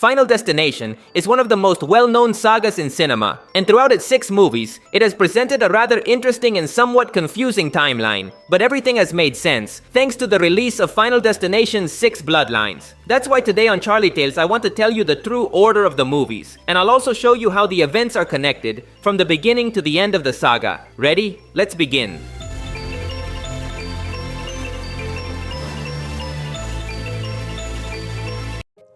Final Destination is one of the most well-known sagas in cinema, and throughout its 6 movies, it has presented a rather interesting and somewhat confusing timeline. But everything has made sense, thanks to the release of Final Destination's 6 Bloodlines. That's why today on Charlietales I want to tell you the true order of the movies, and I'll also show you how the events are connected from the beginning to the end of the saga. Ready? Let's begin.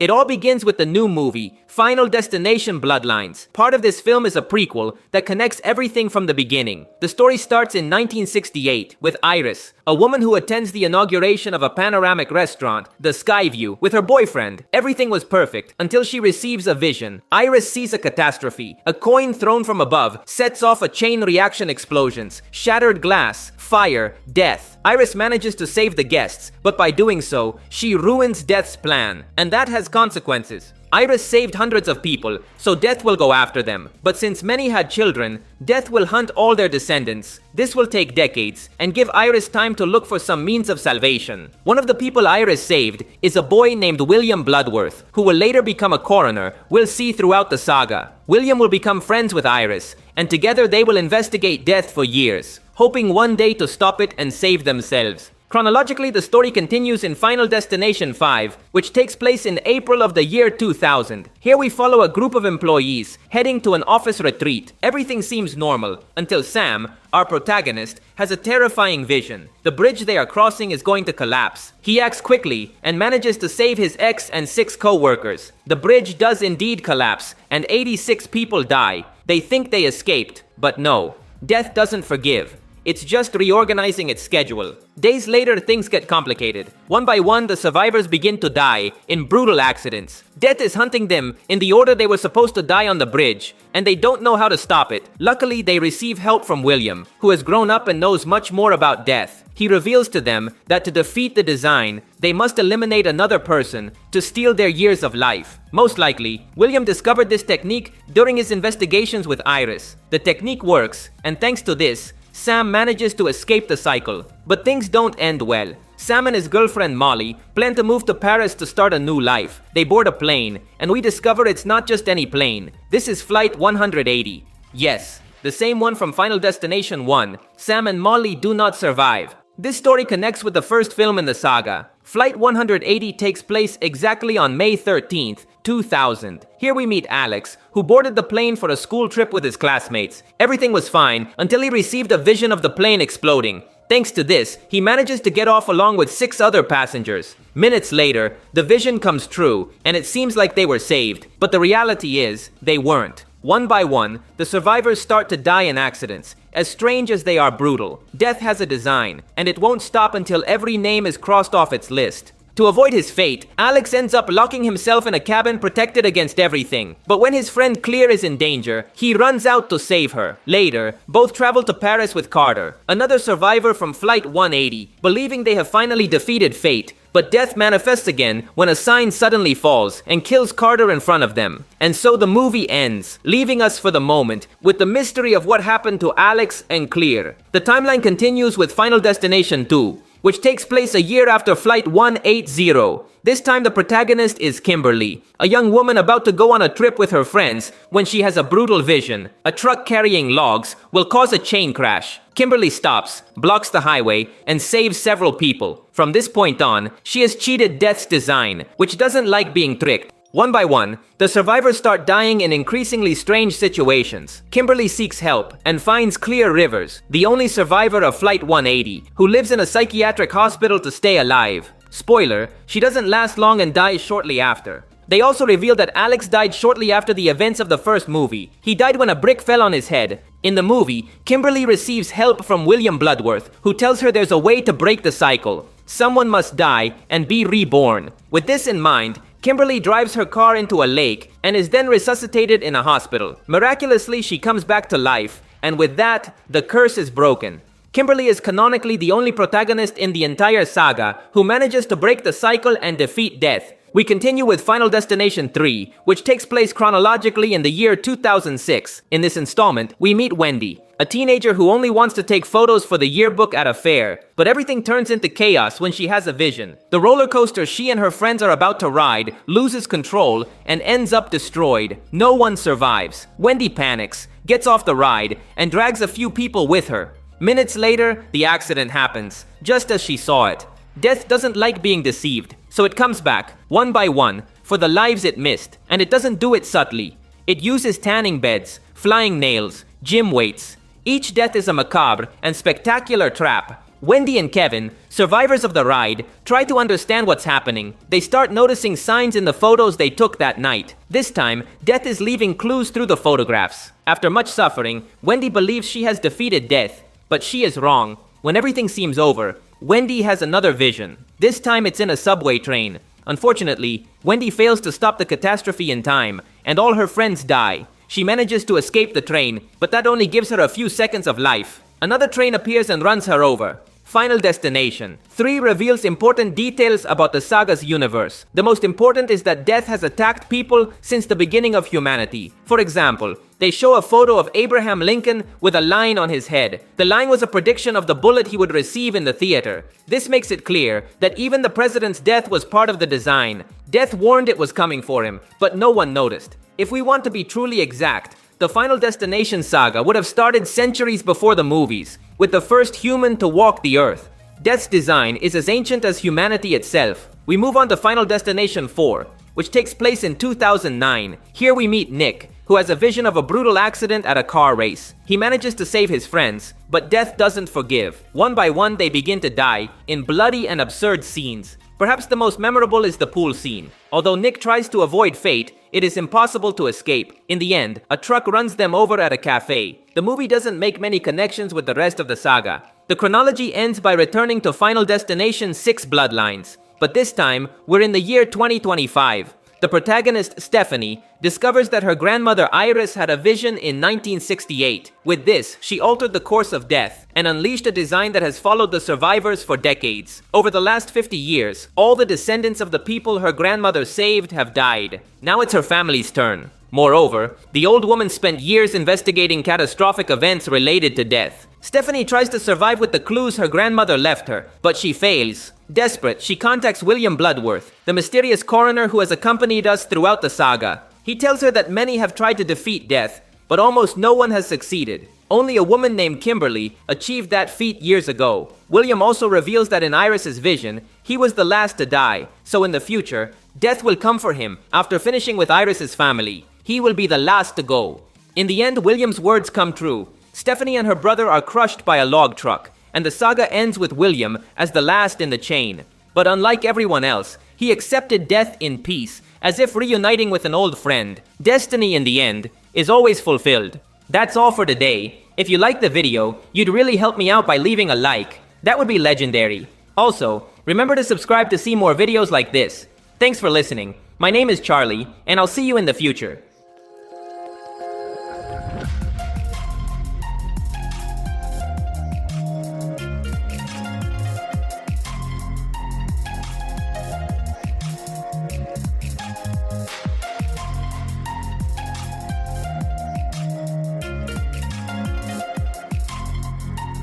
It all begins with the new movie, Final Destination Bloodlines. Part of this film is a prequel that connects everything from the beginning. The story starts in 1968 with Iris, a woman who attends the inauguration of a panoramic restaurant, the Skyview, with her boyfriend. Everything was perfect until she receives a vision. Iris sees a catastrophe. A coin thrown from above sets off a chain reaction explosions, shattered glass, fire, death. Iris manages to save the guests, but by doing so, she ruins Death's plan, and that has consequences. Iris saved hundreds of people, so Death will go after them. But since many had children, Death will hunt all their descendants. This will take decades, and give Iris time to look for some means of salvation. One of the people Iris saved is a boy named William Bloodworth, who will later become a coroner. We'll see throughout the saga. William will become friends with Iris, and together they will investigate Death for years, hoping one day to stop it and save themselves. Chronologically, the story continues in Final Destination 5, which takes place in April of the year 2000. Here we follow a group of employees heading to an office retreat. Everything seems normal, until Sam, our protagonist, has a terrifying vision. The bridge they are crossing is going to collapse. He acts quickly and manages to save his ex and 6 co-workers. The bridge does indeed collapse, and 86 people die. They think they escaped, but no. Death doesn't forgive. It's just reorganizing its schedule. Days later, things get complicated. One by one, the survivors begin to die in brutal accidents. Death is hunting them in the order they were supposed to die on the bridge, and they don't know how to stop it. Luckily, they receive help from William, who has grown up and knows much more about death. He reveals to them that to defeat the design, they must eliminate another person to steal their years of life. Most likely, William discovered this technique during his investigations with Iris. The technique works, and thanks to this, Sam manages to escape the cycle. But things don't end well. Sam and his girlfriend Molly plan to move to Paris to start a new life. They board a plane, and we discover it's not just any plane. This is Flight 180. Yes, the same one from Final Destination 1. Sam and Molly do not survive. This story connects with the first film in the saga. Flight 180 takes place exactly on May 13th, 2000. Here we meet Alex, who boarded the plane for a school trip with his classmates. Everything was fine until he received a vision of the plane exploding. Thanks to this, he manages to get off along with 6 other passengers. Minutes later, the vision comes true, and it seems like they were saved. But the reality is, they weren't. One by one, the survivors start to die in accidents. As strange as they are brutal, Death has a design, and it won't stop until every name is crossed off its list. To avoid his fate, Alex ends up locking himself in a cabin protected against everything. But when his friend Claire is in danger, he runs out to save her. Later, both travel to Paris with Carter, another survivor from Flight 180, believing they have finally defeated fate. But Death manifests again when a sign suddenly falls and kills Carter in front of them. And so the movie ends, leaving us for the moment with the mystery of what happened to Alex and Claire. The timeline continues with Final Destination 2, which takes place a year after Flight 180. This time the protagonist is Kimberly, a young woman about to go on a trip with her friends when she has a brutal vision. A truck carrying logs will cause a chain crash. Kimberly stops, blocks the highway, and saves several people. From this point on, she has cheated Death's design, which doesn't like being tricked. One by one, the survivors start dying in increasingly strange situations. Kimberly seeks help and finds Claire Rivers, the only survivor of Flight 180, who lives in a psychiatric hospital to stay alive. Spoiler, she doesn't last long and dies shortly after. They also reveal that Alex died shortly after the events of the first movie. He died when a brick fell on his head. In the movie, Kimberly receives help from William Bloodworth, who tells her there's a way to break the cycle. Someone must die and be reborn. With this in mind, Kimberly drives her car into a lake and is then resuscitated in a hospital. Miraculously, she comes back to life, and with that, the curse is broken. Kimberly is canonically the only protagonist in the entire saga who manages to break the cycle and defeat Death. We continue with Final Destination 3, which takes place chronologically in the year 2006. In this installment, we meet Wendy, a teenager who only wants to take photos for the yearbook at a fair. But everything turns into chaos when she has a vision. The roller coaster she and her friends are about to ride loses control and ends up destroyed. No one survives. Wendy panics, gets off the ride, and drags a few people with her. Minutes later, the accident happens, just as she saw it. Death doesn't like being deceived, so it comes back, one by one, for the lives it missed. And it doesn't do it subtly. It uses tanning beds, flying nails, gym weights. Each death is a macabre and spectacular trap. Wendy and Kevin, survivors of the ride, try to understand what's happening. They start noticing signs in the photos they took that night. This time, death is leaving clues through the photographs. After much suffering, Wendy believes she has defeated death, but she is wrong. When everything seems over, Wendy has another vision. This time it's in a subway train. Unfortunately, Wendy fails to stop the catastrophe in time, and all her friends die. She manages to escape the train, but that only gives her a few seconds of life. Another train appears and runs her over. Final Destination 3 reveals important details about the saga's universe. The most important is that death has attacked people since the beginning of humanity. For example, they show a photo of Abraham Lincoln with a line on his head. The line was a prediction of the bullet he would receive in the theater. This makes it clear that even the president's death was part of the design. Death warned it was coming for him, but no one noticed. If we want to be truly exact, the Final Destination saga would have started centuries before the movies, with the first human to walk the earth. Death's design is as ancient as humanity itself. We move on to Final Destination 4, which takes place in 2009. Here we meet Nick, who has a vision of a brutal accident at a car race. He manages to save his friends, but death doesn't forgive. One by one, they begin to die in bloody and absurd scenes. Perhaps the most memorable is the pool scene. Although Nick tries to avoid fate, it is impossible to escape. In the end, a truck runs them over at a cafe. The movie doesn't make many connections with the rest of the saga. The chronology ends by returning to Final Destination 6 Bloodlines. But this time, we're in the year 2025. The protagonist, Stephanie, discovers that her grandmother Iris had a vision in 1968. With this, she altered the course of death and unleashed a design that has followed the survivors for decades. Over the last 50 years, all the descendants of the people her grandmother saved have died. Now it's her family's turn. Moreover, the old woman spent years investigating catastrophic events related to death. Stephanie tries to survive with the clues her grandmother left her, but she fails. Desperate, she contacts William Bloodworth, the mysterious coroner who has accompanied us throughout the saga. He tells her that many have tried to defeat death, but almost no one has succeeded. Only a woman named Kimberly achieved that feat years ago. William also reveals that in Iris's vision, he was the last to die, so in the future, death will come for him after finishing with Iris's family. He will be the last to go. In the end, William's words come true. Stephanie and her brother are crushed by a log truck, and the saga ends with William as the last in the chain. But unlike everyone else, he accepted death in peace, as if reuniting with an old friend. Destiny, in the end, is always fulfilled. That's all for today. If you liked the video, you'd really help me out by leaving a like. That would be legendary. Also, remember to subscribe to see more videos like this. Thanks for listening. My name is Charlie, and I'll see you in the future.